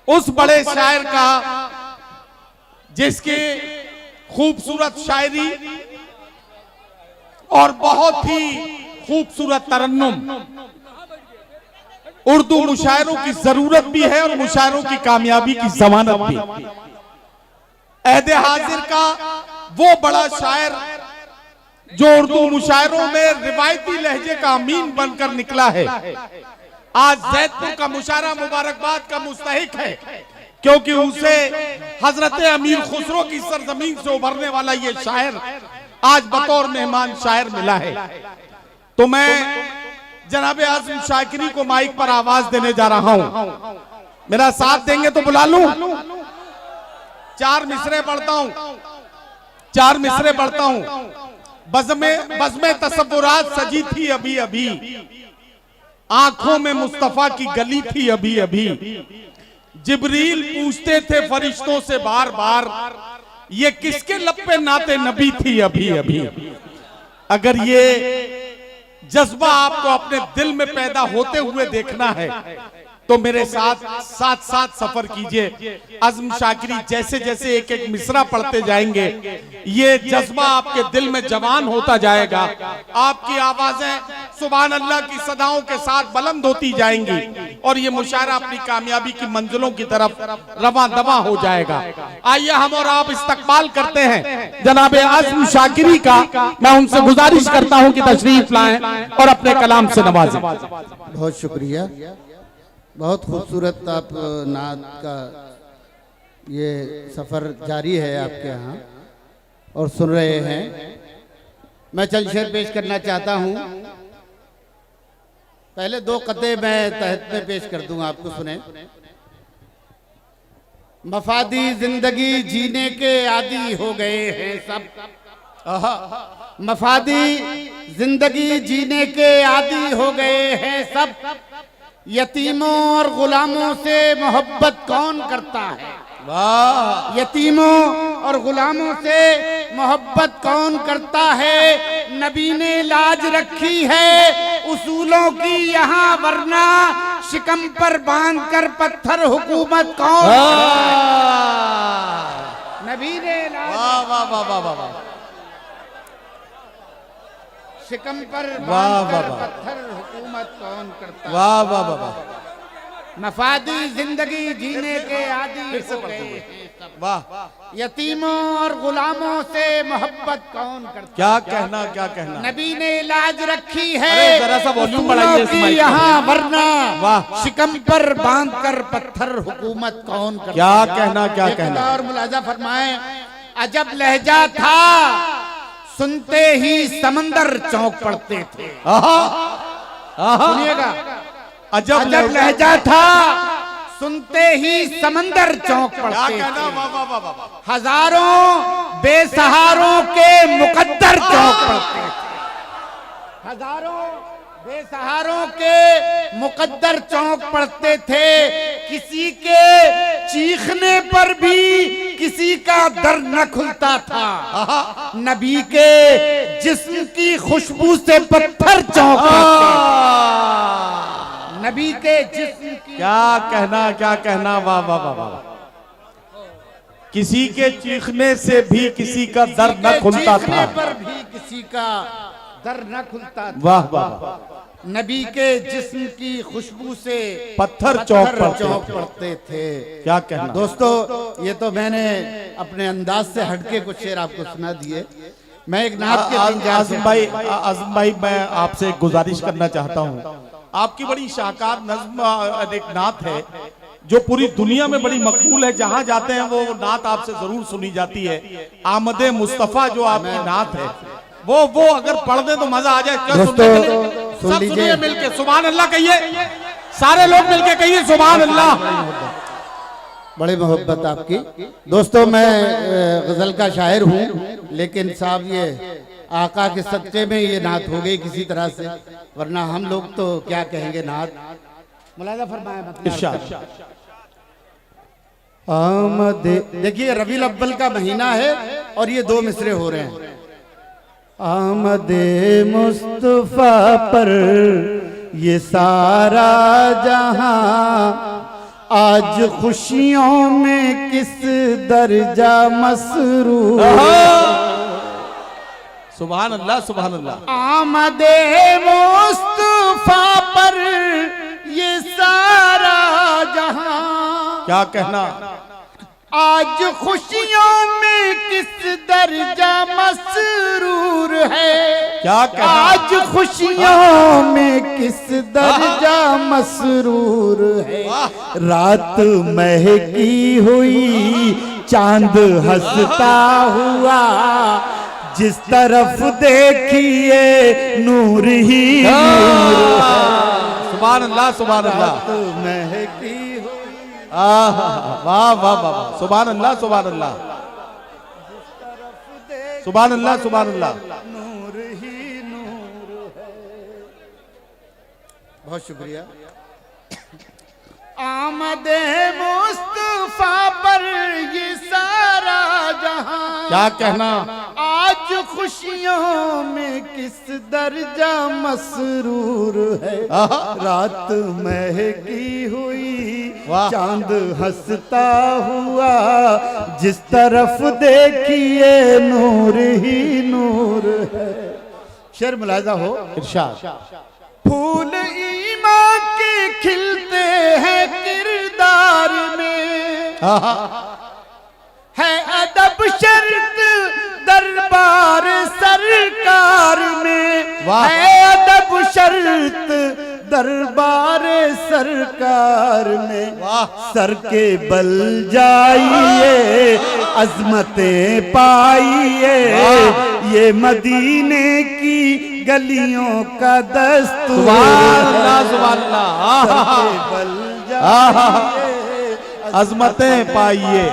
उस बड़े शायर का जिसकी खूबसूरत शायरी और बहुत ही खूबसूरत तरन्नुम उर्दू मुशायरों की जरूरत भी है और मुशायरों की कामयाबी की जमानत भी। अहदे हाजिर का वो बड़ा शायर जो उर्दू मुशायरों में रिवायती लहजे का अमीन बनकर निकला है, आज जैदपुर का मुशायरा मुबारकबाद का मुस्तहिक है, क्योंकि उसे हजरत अमीर खुसरो की सरजमीन से उभरने वाला ये शायर आज बतौर मेहमान शायर मिला है। तो मैं जनाब आज़म शाकिरी को माइक पर आवाज देने जा रहा हूं। मेरा साथ देंगे तो बुला लूं। चार मिसरे पढ़ता हूं। बज़्मे तसव्वुरात सजी थी अभी अभी, आंखों में मुस्तफा की गली थी अभी अभी। जिब्रील पूछते थे फरिश्तों से बार बार, ये किसके लब पे नाते नबी थी अभी अभी। अगर ये जज्बा आपको अपने दिल में पैदा होते हुए देखना है तो मेरे साथ साथ सफर कीजिए। आज़म शाकिरी जैसे जैसे एक एक मिसरा पढ़ते जाएंगे, ये जज्बा आपके दिल में जवान होता जाएगा। आपकी आवाजें सुभान अल्लाह की सदाओं के साथ बुलंद होती जाएंगी और ये मुशायरा अपनी कामयाबी की मंजिलों की तरफ रवां दवा हो जाएगा। आइए हम और आप इस्तकबाल करते हैं जनाब आज़म शाकिरी का। मैं उनसे गुजारिश करता हूं कि तशरीफ लाएं और अपने कलाम से नवाजें। बहुत शुक्रिया। बहुत खूबसूरत आप नात का ये सफ़र जारी है आपके यहाँ और सुन रहे हैं। मैं चंद शेर पेश करना चाहता हूँ। पहले दो कते मैं तहत में पेश कर दूँ, आपको सुने। मफादी जिंदगी जीने के आदी हो गए हैं सब, मफादी जिंदगी जीने के आदी हो गए हैं सब। यतीमों और गुलामों से मोहब्बत कौन करता है, वाह। यतीमों और गुलामों से मोहब्बत कौन करता है। नबी ने लाज रखी है उसूलों की यहाँ, वरना शिकम पर बांध कर पत्थर हुकूमत कौन। नबी ने लाज, वाह वाह वाह वाह वाह। शिकम पर बांधकर पत्थर हुकूमत कौन करता। वाह वाह वाह। मफादी जिंदगी जीने के आदी हो गए हैं, वाह। यतीमों और गुलामों से मोहब्बत कौन करता। क्या कहना, क्या कहना। नबी ने लाज रखी है जरा सा वॉल्यूम बढ़ाइए इस माइक यहाँ, वरना वाह शिकम पर बांधकर पत्थर हुकूमत कौन करता। क्या कहना, क्या कहना। और मुलाजा फरमाए, अजब लहजा था सुनते ही समंदर चौंक पड़ते थे। सुनिएगा, अजब लहजा था सुनते ही समंदर चौंक पड़ते थे। हजारों बेसहारों के मुकद्दर चौंक पड़ते थे। हजारों बेसहारों के मुकद्दर चौंक पड़ते थे। किसी के चीखने पर भी किसी का दर न खुलता था। नबी के जिस्म की खुशबू से पत्थर चौंक पड़ते। नबी के जिस्म की, क्या कहना, क्या कहना। वाह वाह वाह वाह। किसी के चीखने से भी किसी का दर न खुलता था, पर भी किसी का दर न खुलता था। वाह वाह। नबी के जिस्म की खुशबू से पत्थर चौंक पड़ते थे। क्या कहना। दोस्तों, ये तो मैंने अपने अंदाज से हटके कुछ शेर आपको सुना दिए। मैं एक नात के आज़म भाई मैं आपसे गुजारिश करना चाहता हूँ। आपकी बड़ी शाहकार नज्म एक नात है जो पूरी दुनिया में बड़ी मकबूल है। जहां जाते हैं वो नात आपसे जरूर सुनी जाती है। आमदे मुस्तफा जो आपकी नात है, वो अगर पढ़ दे तो मजा आ जाए। क्या सुनने के लिए? सब सुनिए मिलके सुभान अल्लाह कहिए। सारे लोग मिलके कहिए सुभान अल्लाह। बड़े मोहब्बत आपकी। दोस्तों, मैं गजल का शायर हूँ, लेकिन साहब ये आका के सदक़े में ये नात हो गई किसी तरह से, वरना हम लोग तो क्या कहेंगे नात। मुलाज़ा फरमाया। देखिए, रबीउल अव्वल का महीना है और ये दो मिसरे हो रहे हैं। आमदे मुस्तफा पर ये सारा जहां आज खुशियों में किस दर्जा मसरूर। सुभान अल्लाह सुभान अल्लाह। आमदे मुस्तफा पर ये सारा जहां, क्या कहना, आज खुशियों में किस दर्जा मसरूर है। क्या कहना, आज खुशियों में किस दर्जा मसरूर है। रात महकी हुई चांद हंसता हुआ, जिस तरफ देखिए नूर ही नूर है। सुभान अल्लाह सुभान अल्लाह। रात महकी वाह वाह वाह वाह, सुभान अल्लाह सुभान अल्लाह सुभान अल्लाह सुभान अल्लाह। नूर ही नूर है। बहुत शुक्रिया। आमदे मुस्तफा पर ये सारा जहां, क्या कहना, आज खुशियों में किस दर्जा मसरूर है। रात महकी हुई चांद हंसता हुआ, जिस तरफ देखिए नूर ही नूर है। शेर मुलाहिजा हो, इरशाद। फूल ईमान के खिलते हैं किरदार में, है अदब शर्त दरबार सरकार में, है अदब शर्त दरबार सरकार में। सर के बल जाइए अजमतें पाइए, ये मदीने की गलियों का दस्तूर। सुभान अल्लाह सुभान अल्लाह। सर के बल जाइए अजमतें पाइए।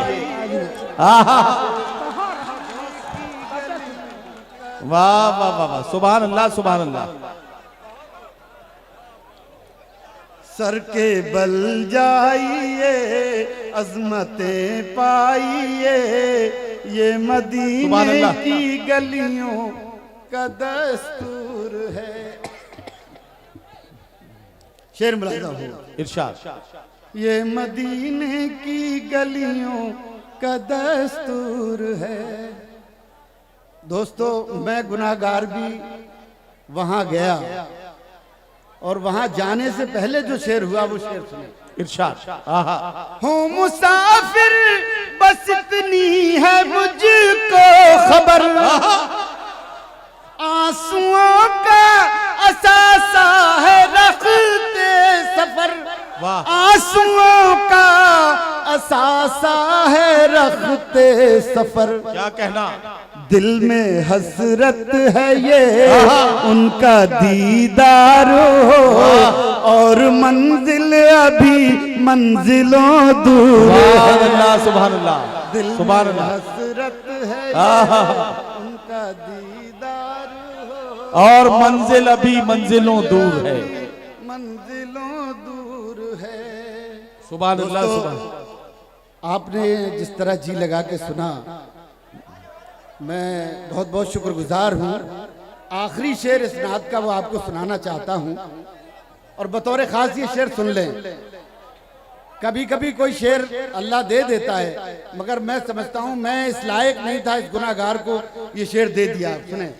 वाह वाह वाह वाह, सुभान अल्लाह सुभान अल्लाह। सर के बल जाइए अजमतें पाइए, ये मदीने की गलियों का दस्तूर है। शेर मुलाहिजा हो, इरशाद। ये मदीने की गलियों का दस्तूर है। दोस्तों, मैं गुनाहगार भी वहां गया और वहां जाने से पहले जो शेर हुआ वो शेर सुने। इरशाद। हूँ मुसाफिर बस इतनी है मुझको खबर, आंसुओं का असासा है रखते सफर। आंसुओं का असासा है रखते सफर। क्या कहना, दिल में हसरत है ये उनका दीदार हो, और मंजिल अभी मंजिलों दूर। सुभान अल्लाह सुभान अल्लाह। दिल सुभान में अल्लाह। हसरत है ये उनका दीदार हो, और मंजिल अभी मंजिलों दूर है। मंजिलों दूर है। सुभान अल्लाह सुभान। आपने जिस तरह जी लगा के सुना, मैं बहुत बहुत शुक्रगुजार हूँ। आखिरी शेर इस नात का वो आपको सुनाना चाहता हूँ, और बतौर खास ये शेर सुन लें। कभी कभी कोई शेर अल्लाह दे देता है, मगर मैं समझता हूँ मैं इस लायक नहीं था, इस गुनाहगार को ये शेर दे दिया। सुने,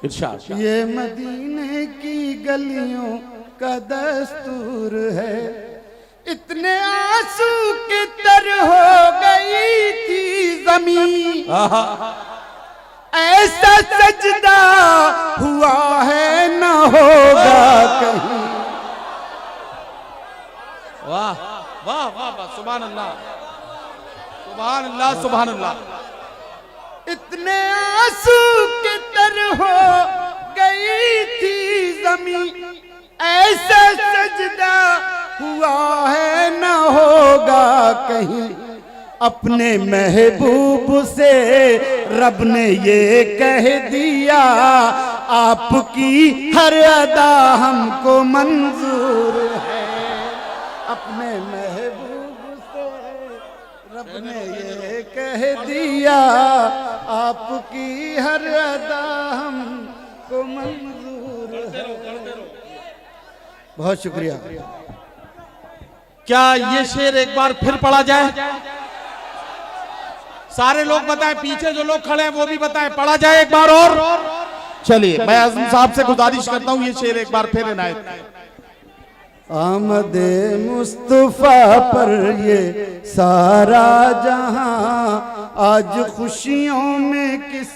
इरशाद। ये मदीने की गलियों का दस्तूर है, इतने आंसू के तर हो गई थी जमीन, ऐसा सजदा हुआ है न होगा कहीं। वाह वाह वाह वाह, सुभान अल्लाह सुभान अल्लाह सुभान अल्लाह। इतने आंसू के तर हो गई थी जमीन, ऐसा सजदा हुआ है न होगा कहीं। अपने महबूब से रब ने ये कह दिया, आपकी हर अदा हमको मंजूर है। अपने महबूब से रब ने ये कह दिया, आपकी हर अदा हमको मंजूर है। बहुत शुक्रिया। क्या ये शेर एक बार फिर पढ़ा जाए? सारे लोग बताएं, पीछे जो लोग खड़े हैं वो भी बताएं, पढ़ा जाए एक बार और? चलिए, मैं आज़म साहब से गुजारिश करता हूं ये शेर एक बार फिर इनायत करें। आमदे मुस्तफा पर ये सारा जहां आज खुशियों में किस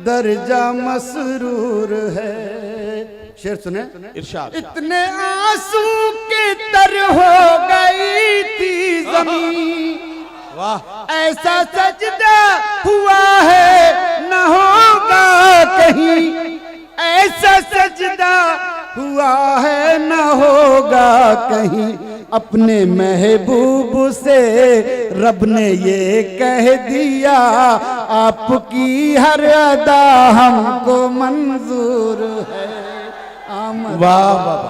दर्जा मसरूर है। शेर सुने, इरशाद। इतने आंसू के तर हो गई थी जमीन, वाह, ऐसा सजदा हुआ है न होगा कहीं, ऐसा सजदा हुआ है न होगा कहीं। अपने महबूब से रब ने ये कह दिया, आपकी हर अदा हमको मंजूर है। वाह वाह।